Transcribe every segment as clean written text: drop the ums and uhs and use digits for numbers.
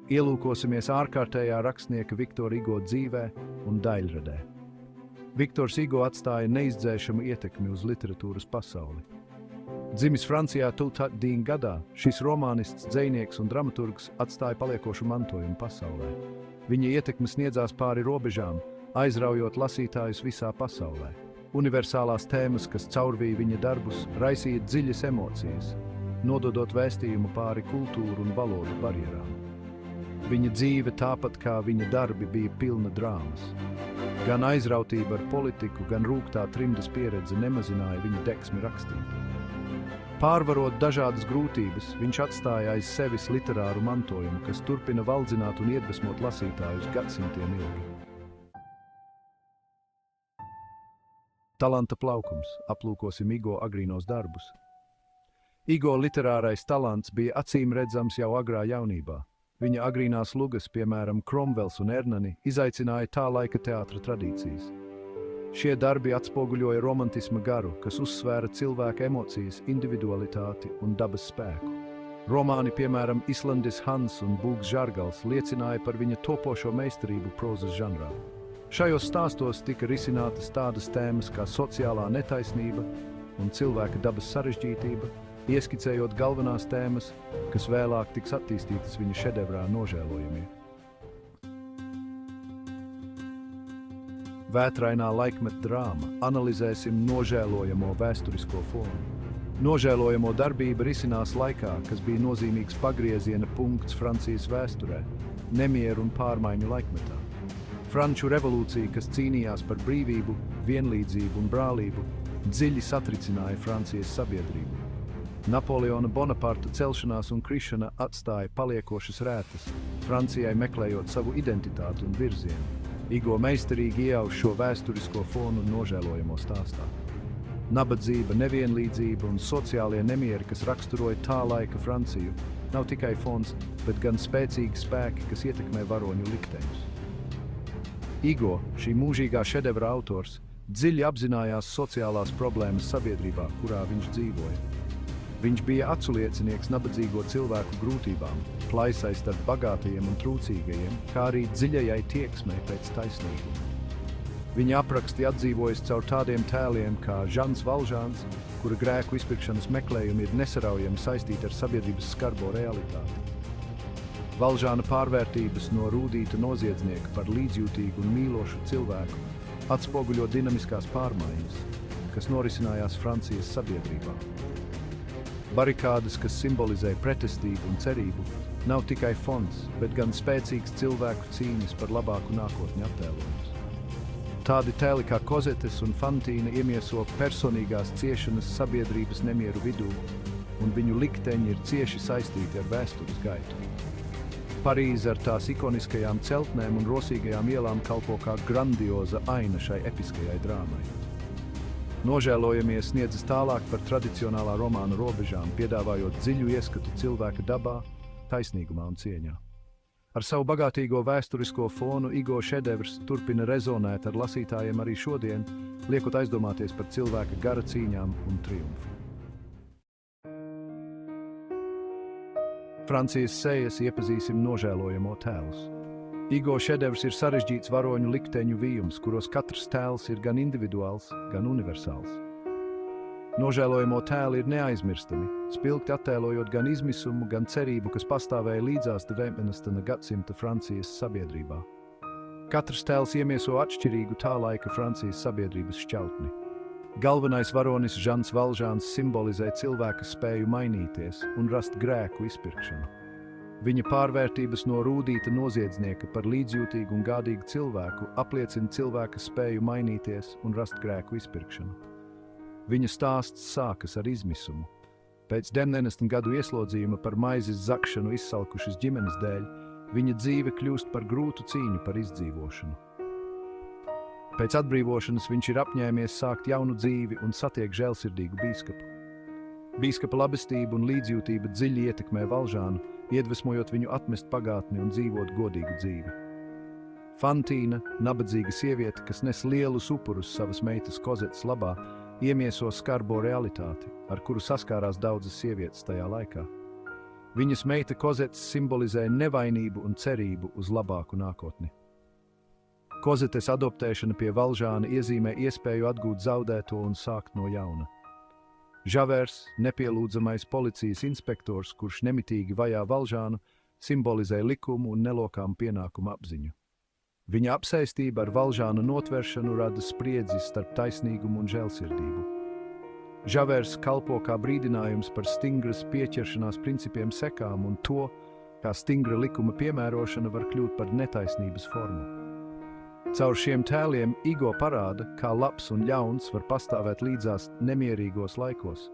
Ielūkosimies ārkārtējā rakstnieka Viktora Hugo dzīvē un daļradē. Viktors Hugo atstāja neizdzēšamu ietekmi uz literatūras pasauli. Dzimis Francijā 19 gadā, šis romānists, dzejnieks un dramaturgs atstāja paliekošu mantojumu pasaulē. Viņa ietekme sniedzās pāri robežām, aizraujot lasītājus visā pasaulē. Universālās tēmas, kas caurvīja viņa darbus, raisīja dziļas emocijas, nododot vēstījumu pāri kultūru un valodu barjerām. Viņa dzīve, tāpat kā viņa darbi, bija pilna drāmas. Gan aizrautība ar politiku, gan rūgtā trimdas pieredze nemazināja viņa deksmi rakstīt. Pārvarot dažādas grūtības, viņš atstāja aiz sevis literāru mantojumu, kas turpina valdzināt un iedvesmot lasītājus gadsimtiem ilgi. Talanta plaukums. Aplūkosim Hugo agrīnos darbus. Hugo literārais talants bija acīm redzams jau agrā jaunībā. Viņa agrīnās lugas, piemēram, Cromwells un Ernani, izaicināja tā laika teātra tradīcijas. Šie darbi atspoguļoja romantisma garu, kas uzsvēra cilvēka emocijas, individualitāti un dabas spēku. Romāni, piemēram, Islandis Hans un Būgs Žargals, liecināja par viņa topošo meistarību prozas žanrā. Šajos stāstos tika risinātas tādas tēmas kā sociālā netaisnība un cilvēka dabas sarežģītība, ieskicējot galvenās tēmas, kas vēlāk tiks attīstītas viņa šedevrā Nožēlojamie. Vētrainā laikmeta drāma. Analizēsim nožēlojamo vēsturisko fonu. Nožēlojamo darbība risinās laikā, kas bija nozīmīgs pagrieziena punkts Francijas vēsturē, nemieru un pārmaiņu laikmetā. Franču revolūcija, kas cīnījās par brīvību, vienlīdzību un brālību, dziļi satricināja Francijas sabiedrību. Napoleona Bonaparta celšanās un krišana atstāja paliekošas rētas, Francijai meklējot savu identitāti un virzienu. Hugo meistarīgi iejauš šo vēsturisko fonu nožēlojamo stāstā. Nabadzība, nevienlīdzība un sociālie nemieri, kas raksturoja tā laika Franciju, nav tikai fons, bet gan spēcīgi spēki, kas ietekmē varoņu likteņus. Hugo, šī mūžīgā šedevra autors, dziļi apzinājās sociālās problēmas sabiedrībā, kurā viņš dzīvoja. Viņš bija aculiecinieks nabadzīgo cilvēku grūtībām, plaisai starp bagātajiem un trūcīgajiem, kā arī dziļajai tieksmei pēc taisnīguma. Viņa apraksti atdzīvojas caur tādiem tēliem kā Žans Valžāns, kura grēku izpirkšanas meklējumi ir nesaraujami saistīti ar sabiedrības skarbo realitāti. Valžāna pārvērtības no rūdīta noziedznieka par līdzjūtīgu un mīlošu cilvēku atspoguļo dinamiskās pārmaiņas, kas norisinājās Francijas sabiedrībā. Barikādes, kas simbolizē pretestību un cerību, nav tikai fons, bet gan spēcīgs cilvēku cīņas par labāku nākotni attēlojums. Tādi tēli kā Kozetes un Fantīna iemieso personīgās ciešanas sabiedrības nemieru vidū, un viņu likteņi ir cieši saistīti ar vēstures gaitu. Parīze ar tās ikoniskajām celtnēm un rosīgajām ielām kalpo kā grandioza aina šai episkajai drāmai. Nožēlojamies sniedzas tālāk par tradicionālā romāna robežām, piedāvājot dziļu ieskatu cilvēka dabā, taisnīgumā un cieņā. Ar savu bagātīgo vēsturisko fonu Hugo šedevrs turpina rezonēt ar lasītājiem arī šodien, liekot aizdomāties par cilvēka gara cīņām un triumfu. Francijas sejas iepazīsim nožēlojamo tēlus. Hugo šedevrs ir sarežģīts varoņu likteņu vījums, kuros katrs tēls ir gan individuāls, gan universāls. Nožēlojamo tēli ir neaizmirstami, spilgti attēlojot gan izmisumu, gan cerību, kas pastāvēja līdzās 19. gadsimta Francijas sabiedrībā. Katrs tēls iemieso atšķirīgu tā laika Francijas sabiedrības šķautni. Galvenais varonis Žans Valžāns simbolizē cilvēka spēju mainīties un rast grēku izpirkšanu. Viņa pārvērtības no rūdīta noziedznieka par līdzjūtīgu un gādīgu cilvēku apliecina cilvēka spēju mainīties un rast grēku izpirkšanu. Viņa stāsts sākas ar izmisumu. Pēc 19 gadu ieslodzījuma par maizes zakšanu izsalkušas ģimenes dēļ, viņa dzīve kļūst par grūtu cīņu par izdzīvošanu. Pēc atbrīvošanas viņš ir apņēmies sākt jaunu dzīvi un satiek žēlsirdīgu bīskapu. Bīskapa labestība un līdzjūtība dziļi ietekmē Valžānu, iedvesmojot viņu atmest pagātni un dzīvot godīgu dzīvi. Fantīna, nabadzīga sieviete, kas nes lielus upurus savas meitas Kozetes labā, iemieso skarbo realitāti, ar kuru saskārās daudzas sievietes tajā laikā. Viņas meita Kozetes simbolizē nevainību un cerību uz labāku nākotni. Kozetes adoptēšana pie Valžāna iezīmē iespēju atgūt zaudēto un sākt no jauna. Žavers, nepielūdzamais policijas inspektors, kurš nemitīgi vajā Valžānu, simbolizē likumu un nelokām pienākumu apziņu. Viņa apsaistība ar Valžāna notveršanu rada spriedzi starp taisnīgumu un žēlsirdību. Žavers kalpo kā brīdinājums par stingras pieķeršanās principiem sekām un to, kā stingra likuma piemērošana var kļūt par netaisnības formu. Caur šiem tēliem Igo parāda, kā labs un ļauns var pastāvēt līdzās nemierīgos laikos,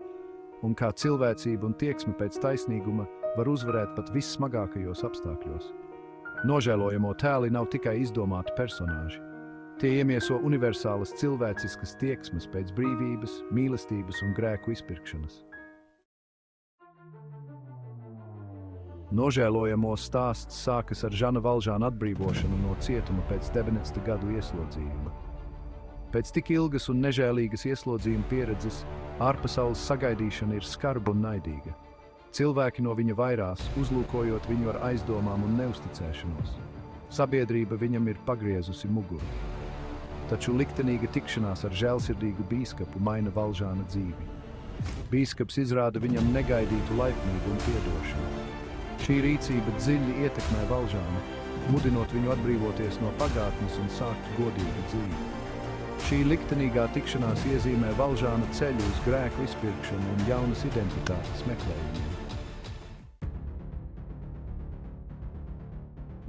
un kā cilvēcība un tieksme pēc taisnīguma var uzvarēt pat vissmagākajos apstākļos. Nožēlojamo tēli nav tikai izdomāti personāži. Tie iemieso universālas cilvēciskas tieksmes pēc brīvības, mīlestības un grēku izpirkšanas. Nožēlojamo stāsts sākas ar Žana Valžāna atbrīvošanu no cietuma pēc 19 gadu ieslodzījuma. Pēc tik ilgas un nežēlīgas ieslodzījuma pieredzes, ārpasaules sagaidīšana ir skarba un naidīga. Cilvēki no viņa vairās, uzlūkojot viņu ar aizdomām un neusticēšanos. Sabiedrība viņam ir pagriezusi muguru. Taču liktenīga tikšanās ar žēlsirdīgu bīskapu maina Valžāna dzīvi. Bīskaps izrāda viņam negaidītu laipnību un piedošanu. Šī rīcība dziļi ietekmē Valžānu, mudinot viņu atbrīvoties no pagātnes un sākt godīgu dzīvi. Šī liktenīgā tikšanās iezīmē Valžāna ceļu uz grēku izpirkšanu un jaunas identitātes meklējumiem.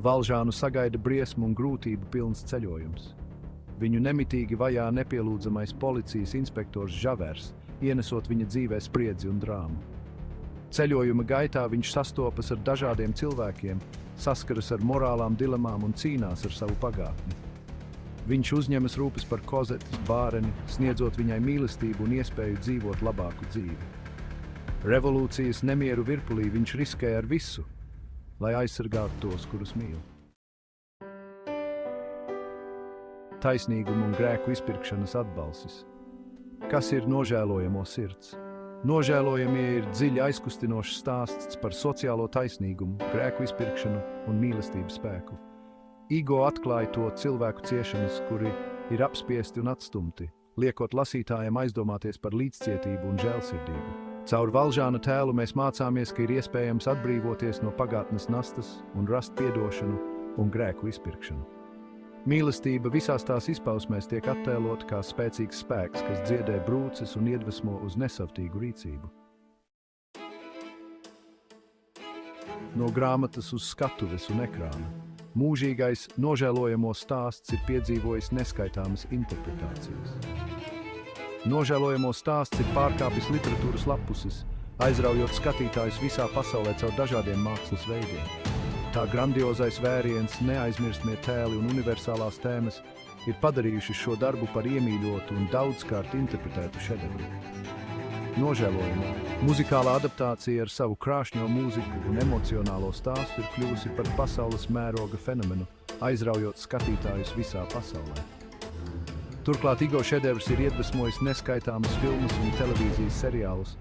Valžānu sagaida briesmu un grūtību pilns ceļojums. Viņu nemitīgi vajā nepielūdzamais policijas inspektors Žavers, ienesot viņa dzīvē spriedzi un drāmu. Ceļojuma gaitā viņš sastopas ar dažādiem cilvēkiem, saskaras ar morālām dilemām un cīnās ar savu pagātni. Viņš uzņemas rūpes par Kozetes bāreni, sniedzot viņai mīlestību un iespēju dzīvot labāku dzīvi. Revolūcijas nemieru virpulī viņš riskē ar visu, lai aizsargātu tos, kurus mīl. Taisnīguma un grēku izpirkšanas atbalsis. Kas ir nožēlojamo sirds? Nožēlojamie ir dziļi aizkustinošs stāsts par sociālo taisnīgumu, grēku izpirkšanu un mīlestības spēku. Igo atklāja to cilvēku ciešanas, kuri ir apspiesti un atstumti, liekot lasītājiem aizdomāties par līdzcietību un žēlsirdību. Caur Valžāna tēlu mēs mācāmies, ka ir iespējams atbrīvoties no pagātnes nastas un rast piedošanu un grēku izpirkšanu. Mīlestība visās tās izpausmēs tiek attēlot kā spēcīgs spēks, kas dziedē brūces un iedvesmo uz nesavtīgu rīcību. No grāmatas uz skatuves un ekrāna. Mūžīgais nožēlojamo stāsts ir piedzīvojis neskaitāmas interpretācijas. Nožēlojamo stāsts ir pārkāpis literatūras lapuses, aizraujot skatītājus visā pasaulē caur dažādiem mākslas veidiem. Tā grandiozais vēriens, neaizmirstamie tēli un universālās tēmas ir padarījuši šo darbu par iemīļotu un daudzkārt interpretētu šedevru. Nožēlojamo muzikālā adaptācija ar savu krāšņo mūziku un emocionālo stāstu ir kļuvusi par pasaules mēroga fenomenu, aizraujot skatītājus visā pasaulē. Turklāt Igo šedevrs ir iedvesmojis neskaitāmas filmas un televīzijas seriālus,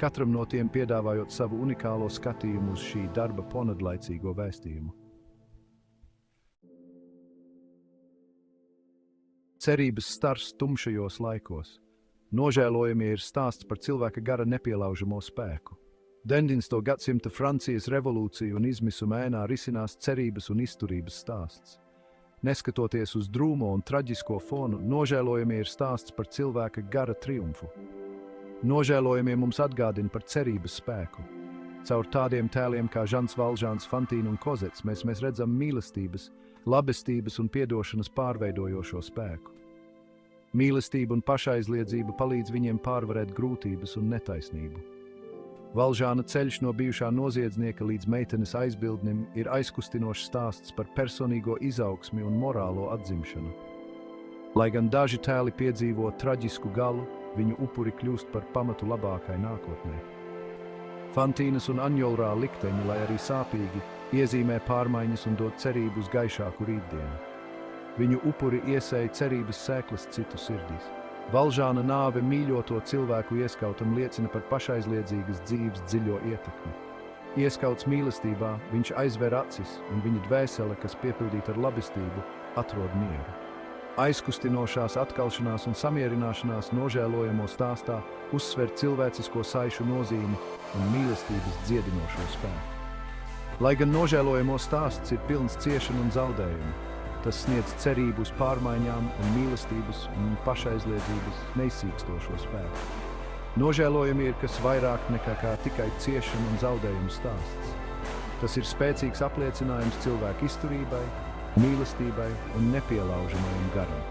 katram no tiem piedāvājot savu unikālo skatījumu uz šī darba ponadlaicīgo vēstījumu. Cerības stars tumšajos laikos. Nožēlojamie ir stāsts par cilvēka gara nepielaužamo spēku. 19. gadsimta Francijas revolūcija un izmisuma ēnā risinās cerības un izturības stāsts. Neskatoties uz drūmo un traģisko fonu, nožēlojamie ir stāsts par cilvēka gara triumfu. Nožēlojamie mums atgādina par cerības spēku. Caur tādiem tēliem kā Žans Valžāns, Fantīna un Kozets mēs redzam mīlestības, labestības un piedošanas pārveidojošo spēku. Mīlestība un pašaizliedzība palīdz viņiem pārvarēt grūtības un netaisnību. Valžāna ceļš no bijušā noziedznieka līdz meitenes aizbildnim ir aizkustinošs stāsts par personīgo izaugsmi un morālo atzimšanu. Lai gan daži tēli piedzīvo traģisku galu, viņu upuri kļūst par pamatu labākai nākotnē. Fantīnas un Aņolrā likteņi, lai arī sāpīgi, iezīmē pārmaiņas un dod cerību uz gaišāku rītdienu. Viņu upuri iesēja cerības sēklas citu sirdīs. Valžāna nāve mīļoto cilvēku ieskautam liecina par pašaizliedzīgas dzīves dziļo ietekmi. Ieskauts mīlestībā, viņš aizver acis, un viņa dvēsele, kas piepildīta ar labestību, atrod mieru. Aizkustinošās atkalšanās un samierināšanās nožēlojamo stāstā uzsver cilvēcisko saišu nozīmi un mīlestības dziedinošo spēku. Lai gan nožēlojamo stāsts ir pilns ciešanu un zaudējumu, tas sniedz cerību uz pārmaiņām un mīlestības un pašaizliedzības neizsīkstošo spēku. Nožēlojumi ir kas vairāk nekā tikai ciešanu un zaudējumu stāsts. Tas ir spēcīgs apliecinājums cilvēku izturībai, mīlestībai un nepielaužamajam garam.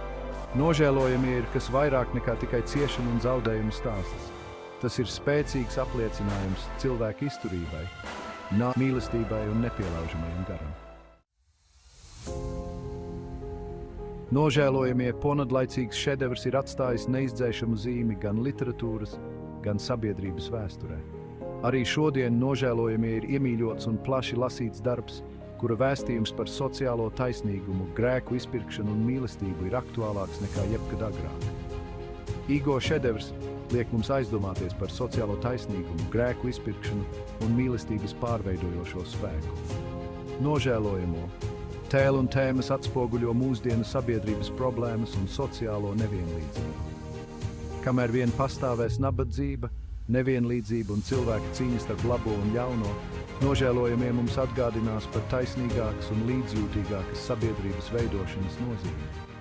Nožēlojumi ir kas vairāk nekā tikai ciešanu un zaudējumu stāsts. Tas ir spēcīgs apliecinājums cilvēku izturībai, mīlestībai un nepielaužamajam garam. Nožēlojamie ponadlaicīgs šedevrs ir atstājis neizdzēšamu zīmi gan literatūras, gan sabiedrības vēsturē. Arī šodien nožēlojamie ir iemīļots un plaši lasīts darbs, kura vēstījums par sociālo taisnīgumu, grēku izpirkšanu un mīlestību ir aktuālāks nekā jebkad agrāk. Igo šedevrs liek mums aizdomāties par sociālo taisnīgumu, grēku izpirkšanu un mīlestības pārveidojošo spēku. Nožēlojamo tēlu un tēmas atspoguļo mūsdienu sabiedrības problēmas un sociālo nevienlīdzību. Kamēr vien pastāvēs nabadzība, nevienlīdzība un cilvēka cīņa starp labo un ļauno, nožēlojamie mums atgādinās par taisnīgākas un līdzjūtīgākas sabiedrības veidošanas nozīmi.